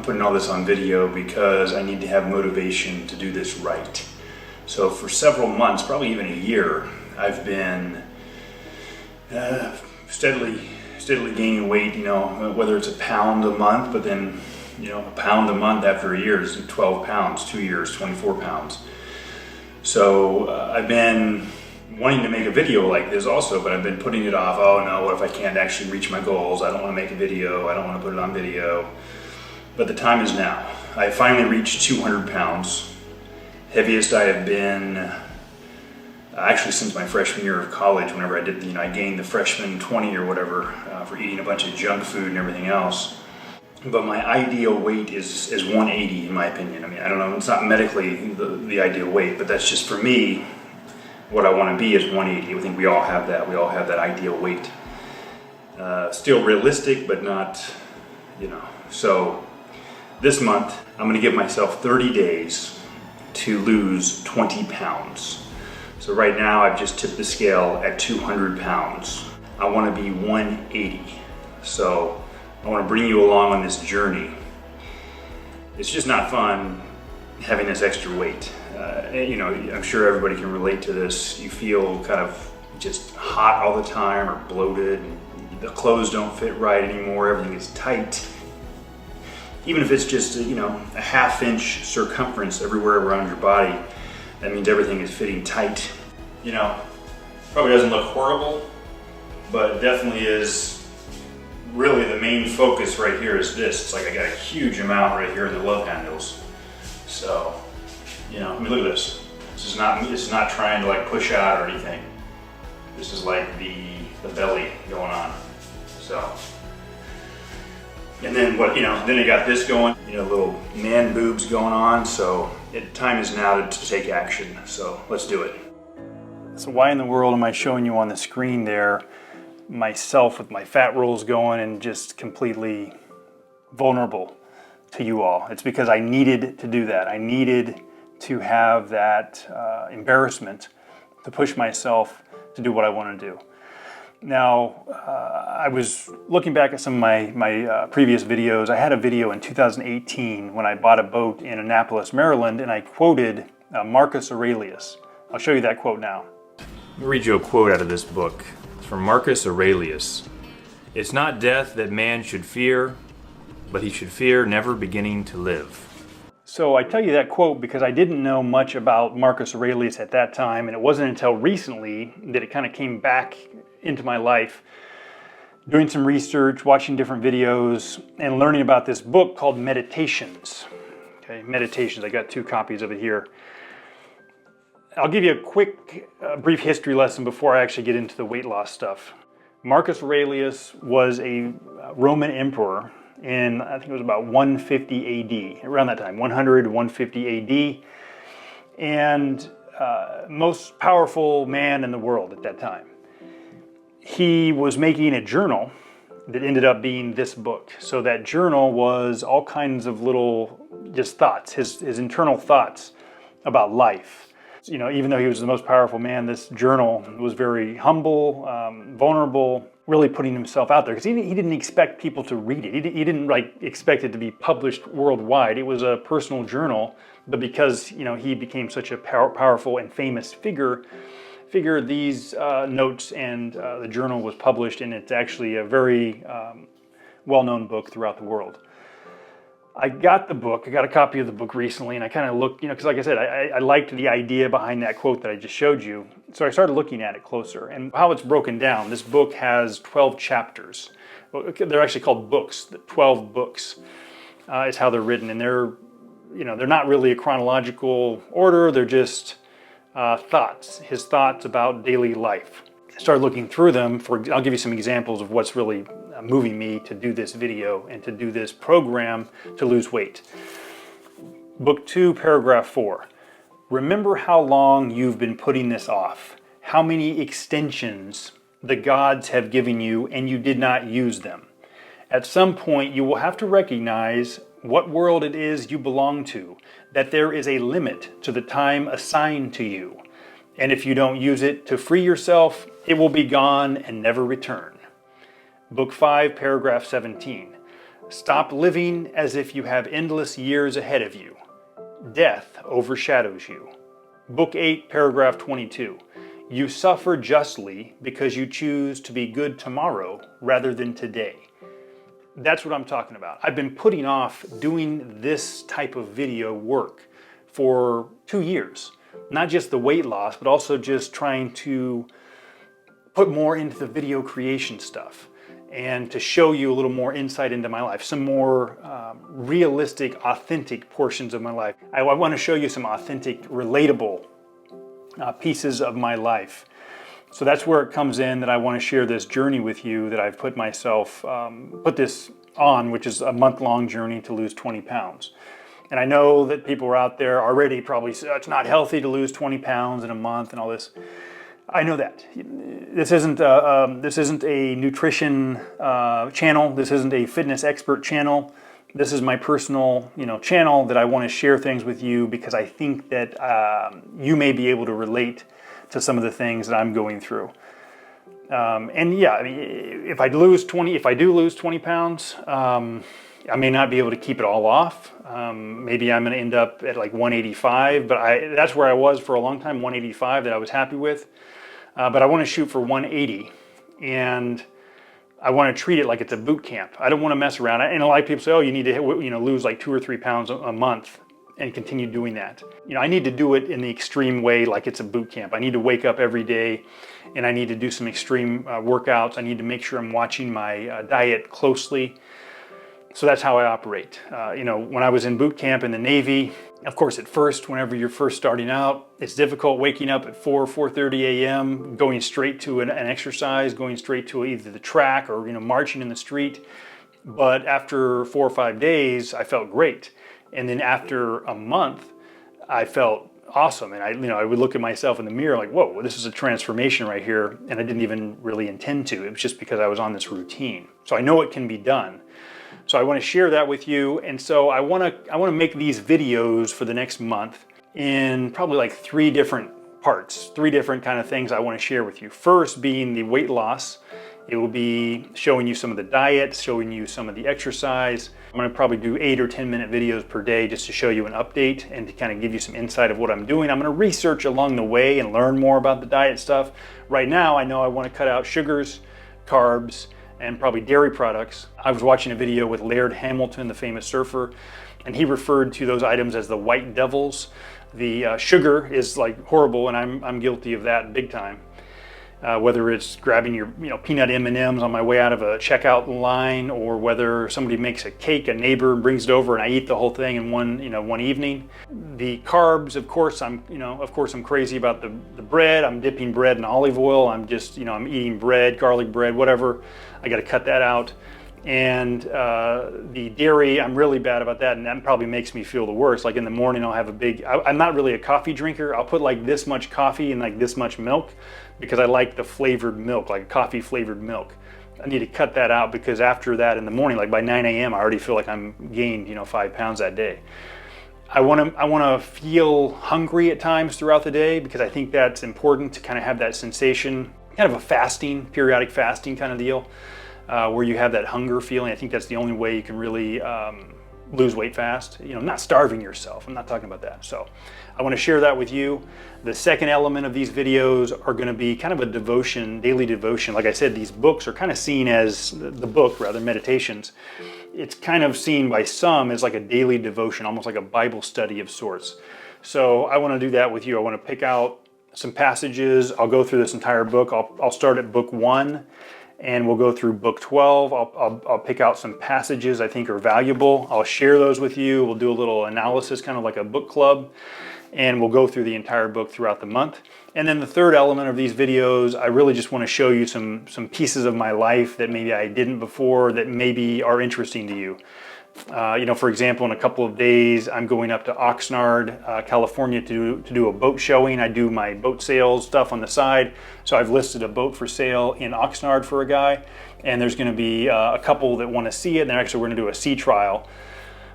I'm putting all this on video because I need to have motivation to do this right. So for several months, probably even a year, I've been steadily gaining weight, whether it's a pound a month, but then, a pound a month after a year is 12 pounds, 2 years, 24 pounds. So I've been wanting to make a video like this also, but I've been putting it off. Oh no, what if I can't actually reach my goals? I don't want to make a video. I don't want to put it on video. But the time is now. I finally reached 200 pounds. Heaviest I have been actually since my freshman year of college, whenever I did, I gained the freshman 20 or whatever for eating a bunch of junk food and everything else. But my ideal weight is 180 in my opinion. I mean, I don't know, it's not medically the ideal weight, but that's just for me, what I want to be is 180. I think we all have that. We all have that ideal weight. Still realistic, but not, So this month, I'm going to give myself 30 days to lose 20 pounds. So right now, I've just tipped the scale at 200 pounds. I want to be 180. So I want to bring you along on this journey. It's just not fun having this extra weight. I'm sure everybody can relate to this. You feel kind of just hot all the time or bloated. And the clothes don't fit right anymore. Everything is tight. Even if it's just a half-inch circumference everywhere around your body, that means everything is fitting tight. Probably doesn't look horrible, but it definitely is. Really, the main focus right here is this. It's like I got a huge amount right here in the love handles. So, look at this. This is not trying to like push out or anything. This is like the belly going on. So, and then then I got this going, little man boobs going on. So time is now to take action. So let's do it. So why in the world am I showing you on the screen there myself with my fat rolls going and just completely vulnerable to you all? It's because I needed to do that. I needed to have that embarrassment to push myself to do what I want to do. Now, I was looking back at some of my previous videos. I had a video in 2018 when I bought a boat in Annapolis, Maryland, and I quoted Marcus Aurelius. I'll show you that quote now. Let me read you a quote out of this book. It's from Marcus Aurelius. "It's not death that man should fear, but he should fear never beginning to live." So I tell you that quote because I didn't know much about Marcus Aurelius at that time, and it wasn't until recently that it kind of came back into my life, doing some research, watching different videos, and learning about this book called Meditations. Okay, Meditations. I got 2 copies of it here. I'll give you a quick, brief history lesson before I actually get into the weight loss stuff. Marcus Aurelius was a Roman emperor in, I think it was about 150 AD, around that time, 100 to 150 AD, and most powerful man in the world at that time. He was making a journal that ended up being this book. So that journal was all kinds of little just thoughts, his internal thoughts about life. Even though he was the most powerful man, this journal was very humble, vulnerable, really putting himself out there because he didn't expect people to read it. He didn't expect it to be published worldwide. It was a personal journal, but because he became such a powerful and famous figure, these notes and the journal was published, and it's actually a very well-known book throughout the world. I got a copy of the book recently, and I kind of looked, because like I said, I liked the idea behind that quote that I just showed you. So I started looking at it closer and how it's broken down. This book has 12 chapters. They're actually called books. 12 books is how they're written, and they're not really a chronological order. They're just thoughts, his thoughts about daily life. I started looking through them. I'll give you some examples of what's really moving me to do this video and to do this program to lose weight. Book 2, paragraph 4. Remember how long you've been putting this off, how many extensions the gods have given you and you did not use them. At some point you will have to recognize what world it is you belong to, that there is a limit to the time assigned to you. And if you don't use it to free yourself, it will be gone and never return. Book 5, paragraph 17. Stop living as if you have endless years ahead of you. Death overshadows you. Book 8, paragraph 22. You suffer justly because you choose to be good tomorrow rather than today. That's what I'm talking about. I've been putting off doing this type of video work for 2 years. Not just the weight loss, but also just trying to put more into the video creation stuff and to show you a little more insight into my life, some more realistic, authentic portions of my life. I want to show you some authentic, relatable pieces of my life. So that's where it comes in, that I want to share this journey with you that I've put myself, put this on, which is a month-long journey to lose 20 pounds. And I know that people are out there already probably say, it's not healthy to lose 20 pounds in a month and all this. I know that. This isn't a nutrition channel. This isn't a fitness expert channel. This is my personal, channel that I want to share things with you because I think that you may be able to relate to some of the things that I'm going through. And yeah, I mean, if I do lose 20 pounds, I may not be able to keep it all off. Maybe I'm going to end up at like 185, but that's where I was for a long time, 185 that I was happy with. But I want to shoot for 180, and I want to treat it like it's a boot camp. I don't want to mess around. And a lot of people say, oh, you need to lose like 2 or 3 pounds a month and continue doing that. I need to do it in the extreme way, like it's a boot camp. I need to wake up every day and I need to do some extreme workouts. I need to make sure I'm watching my diet closely. So that's how I operate. When I was in boot camp in the Navy, of course, at first, whenever you're first starting out, it's difficult waking up at 4:30 a.m., going straight to an exercise, going straight to either the track or, marching in the street. But after 4 or 5 days, I felt great. And then after a month, I felt awesome. And I would look at myself in the mirror like, whoa, this is a transformation right here. And I didn't even really intend to. It was just because I was on this routine. So I know it can be done. So I want to share that with you. And so I want to make these videos for the next month in probably like 3 different parts, 3 different kind of things I want to share with you. First being the weight loss. It will be showing you some of the diet, showing you some of the exercise. I'm going to probably do 8 or 10-minute videos per day just to show you an update and to kind of give you some insight of what I'm doing. I'm going to research along the way and learn more about the diet stuff. Right now, I know I want to cut out sugars, carbs, and probably dairy products. I was watching a video with Laird Hamilton, the famous surfer, and he referred to those items as the white devils. The sugar is like horrible, and I'm guilty of that big time. Whether it's grabbing your peanut M&Ms on my way out of a checkout line, or whether somebody makes a cake, a neighbor brings it over, and I eat the whole thing in one evening. The carbs, of course, I'm crazy about the bread. I'm dipping bread in olive oil. I'm just I'm eating bread, garlic bread, whatever. I got to cut that out. And the dairy, I'm really bad about that, and that probably makes me feel the worst. Like in the morning, I'll have I'm not really a coffee drinker. I'll put like this much coffee and like this much milk because I like the flavored milk, like coffee flavored milk. I need to cut that out because after that in the morning, like by 9 a.m., I already feel like I'm gained 5 pounds that day. I want to feel hungry at times throughout the day because I think that's important to kind of have that sensation, kind of a periodic fasting kind of deal. Where you have that hunger feeling. I think that's the only way you can really lose weight fast. Not starving yourself. I'm not talking about that. So I want to share that with you. The second element of these videos are going to be kind of a devotion, daily devotion. Like I said, these books are kind of seen as the book, rather, Meditations. It's kind of seen by some as like a daily devotion, almost like a Bible study of sorts. So I want to do that with you. I want to pick out some passages. I'll go through this entire book. I'll start at book 1. And we'll go through book 12. I'll pick out some passages I think are valuable. I'll share those with you. We'll do a little analysis, kind of like a book club. And we'll go through the entire book throughout the month. And then the third element of these videos, I really just want to show you some pieces of my life that maybe I didn't before that maybe are interesting to you. For example, in a couple of days, I'm going up to Oxnard, California to do a boat showing. I do my boat sales stuff on the side. So I've listed a boat for sale in Oxnard for a guy. And there's going to be a couple that want to see it. And actually, we're going to do a sea trial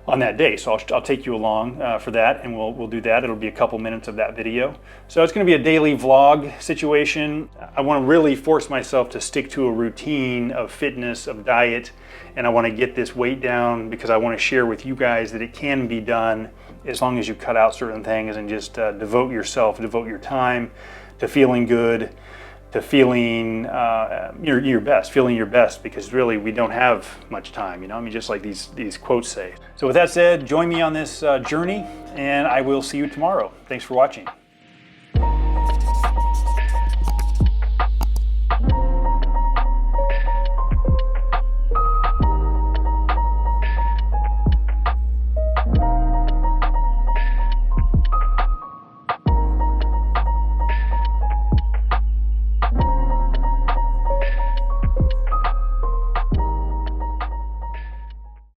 on that day. So I'll take you along for that, and we'll do that. It'll be a couple minutes of that video. So it's going to be a daily vlog situation. I want to really force myself to stick to a routine of fitness, of diet, and I want to get this weight down because I want to share with you guys that it can be done as long as you cut out certain things and just devote your time to feeling good, to feeling your best, because really we don't have much time, you know, I mean, just like these quotes say. So with that said, join me on this journey, and I will see you tomorrow. Thanks for watching.